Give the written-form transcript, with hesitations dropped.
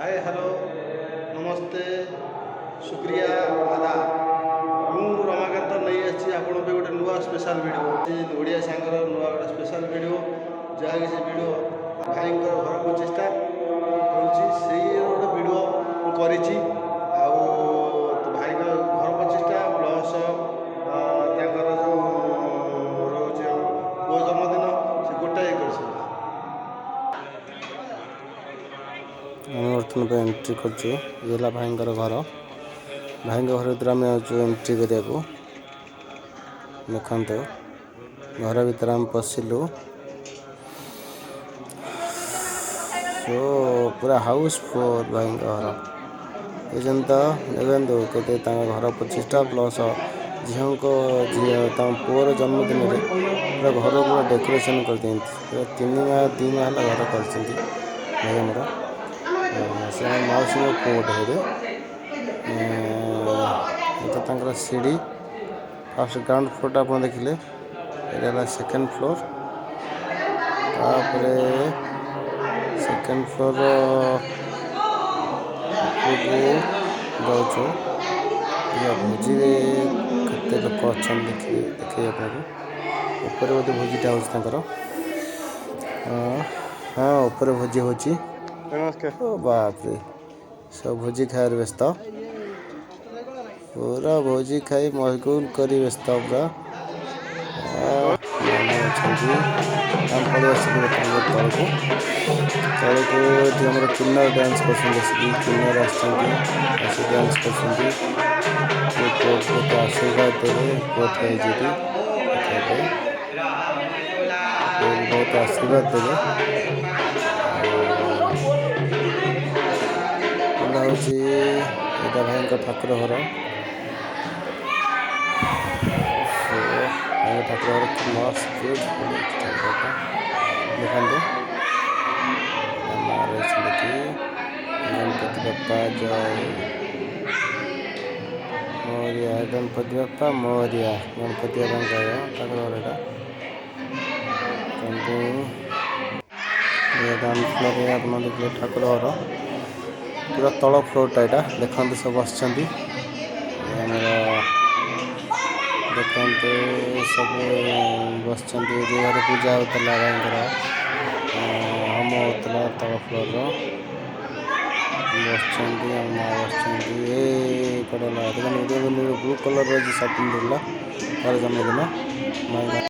Hi hello नमस्ते शुक्रिया आदाब ମୁଁ ରମାକାନ୍ତ ନେଇ ଆସିଛି ଆପଣଙ୍କ ପାଇଁ ଗୋଟେ ନୂଆ ସ୍ପେଶାଲ ଭିଡ଼ିଓ ଓଡ଼ିଆ ସାଙ୍ଗର ନୂଆ ଗୋଟେ ସ୍ପେଶାଲ ଭିଡ଼ିଓ ଯାହାକି ସେ ଭିଡ଼ିଓ ଭାଇଙ୍କର ଘର ପ୍ରଚେଷ୍ଟା ହେଉଛି ସେଇ ଗୋଟେ ଭିଡ଼ିଓ ମୁଁ କରିଛି ଆଉ ଭାଇଙ୍କ ଘର ପ୍ରଚେଷ୍ଟା ପ୍ଲସ୍ ତାଙ୍କର ଯେଉଁ ରହୁଛି ପୁଅ ଜନ୍ମଦିନ ସେ ଗୋଟାଏ କରିଛନ୍ତି। ଆମେ ବର୍ତ୍ତମାନ ପାଇଁ ଏଣ୍ଟ୍ରି କରୁଛୁ। ଇଏ ହେଲା ଭାଇଙ୍କର ଘର। ଭାଇଙ୍କ ଘର ଭିତରେ ଆମେ ଯାଉଛୁ ଏଣ୍ଟ୍ରି କରିବାକୁ। ଦେଖନ୍ତୁ ଘର ଭିତରେ ଆମେ ପଶିଲୁ। ସୋ ପୁରା ହାଉସଫୁଲ୍ ଭାଇଙ୍କ ଘର ଏଜନ୍ତ ଦେଖନ୍ତୁ କେତେ ତାଙ୍କ ଘର ପ୍ରଚେଷ୍ଟା ପ୍ଲସ୍ ଝିଅ ତାଙ୍କ ପୁଅର ଜନ୍ମଦିନରେ ପୁରା ଘର ପୁରା ଡେକୋରେସନ୍ କରିଦିଅନ୍ତି। ପୁରା 2 ମାହ ହେଲା ଘର କରିଛନ୍ତି ଭାଇ ଆମର। ସେ ମାଉସୀଙ୍କ ପୁଅ ଗୋଟେ ହେବେ। ଏଇଟା ତାଙ୍କର ସିଡ଼ି। ଫାର୍ଷ୍ଟ ଗ୍ରାଉଣ୍ଡ ଫ୍ଲୋର୍ଟା ଆପଣ ଦେଖିଲେ, ଏଇଟା ହେଲା ସେକେଣ୍ଡ ଫ୍ଲୋର୍। ତାପରେ ସେକେଣ୍ଡ ଫ୍ଲୋର୍ ଉପରକୁ ଯାଉଛୁ। ଭୋଜିରେ କେତେ ଲୋକ ଅଛନ୍ତି ଦେଖେଇ ଆପଣଙ୍କୁ। ଉପରେ ବୋଧେ ଭୋଜିଟା ହେଉଛି ତାଙ୍କର। ହଁ ଉପରେ ଭୋଜି ହେଉଛି। ଓ ବାପରେ ସବୁ ଭୋଜି ଖାଇବାରେ ବ୍ୟସ୍ତ। ପୁରା ଭୋଜି ଖାଇ ମସଗୁଲ କରି ବ୍ୟସ୍ତ ପୁରା। ଅଛନ୍ତି ଆମେ ପଳେଇ ଆସିଲୁ ତଳକୁ। ଏଠି ଆମର କିନ୍ନର ଡ୍ୟାନ୍ସ କରୁଛନ୍ତି। ଆସିକି କିନ୍ନର ଆସିଛନ୍ତି, ଆସି ଡ୍ୟାନ୍ସ କରୁଛନ୍ତି। ପୁଅକୁ ଆଶୀର୍ବାଦ ଦେବେ। ପୁଅ ଠିଆ ହେଇଛି ଏଠି ବହୁତ ଆଶୀର୍ବାଦ ଦେବେ। ହେଉଛି ଏଇଟା ଭାଇଙ୍କ ଠାକୁର ଘର। ଭାଇଙ୍କ ଠାକୁର ଘର କି ମସ୍ତ ଠାକୁରଟା ଦେଖନ୍ତୁ। ଗଣପତି ବାପା ଜୟ ମୋରିଆ, ଗଣପତି ବାପା ମୋରିଆ। ଗଣପତି ବାପାଙ୍କର ଠାକୁର ଘର ଏଇଟା। ଗ୍ରାଉଣ୍ଡ ଫ୍ଲୋରରେ ଆପଣ ଦେଖିଲେ ଠାକୁର ଘର। ପୁରା ତଳ ଫ୍ଲୋର୍ଟା ଏଇଟା ଦେଖନ୍ତୁ। ସବୁ ବସିଛନ୍ତି ଆମର। ଦେଖନ୍ତୁ ସବୁ ବସିଛନ୍ତି। ଯେ ଘରେ ପୂଜା ହେଉଥିଲା ଭାଇଙ୍କର ହୋମ ହେଉଥିଲା ତଳ ଫ୍ଲୋର୍ର ବସିଛନ୍ତି। ଆମ ମା ବସିଛନ୍ତି। ଏପଟେ ହେଲା ଦେଖନ୍ତୁ ବ୍ଲୁ କଲର୍ର ସାର୍ଟ ପିନ୍ଧିଥିଲା ତାର ଜନ୍ମଦିନ।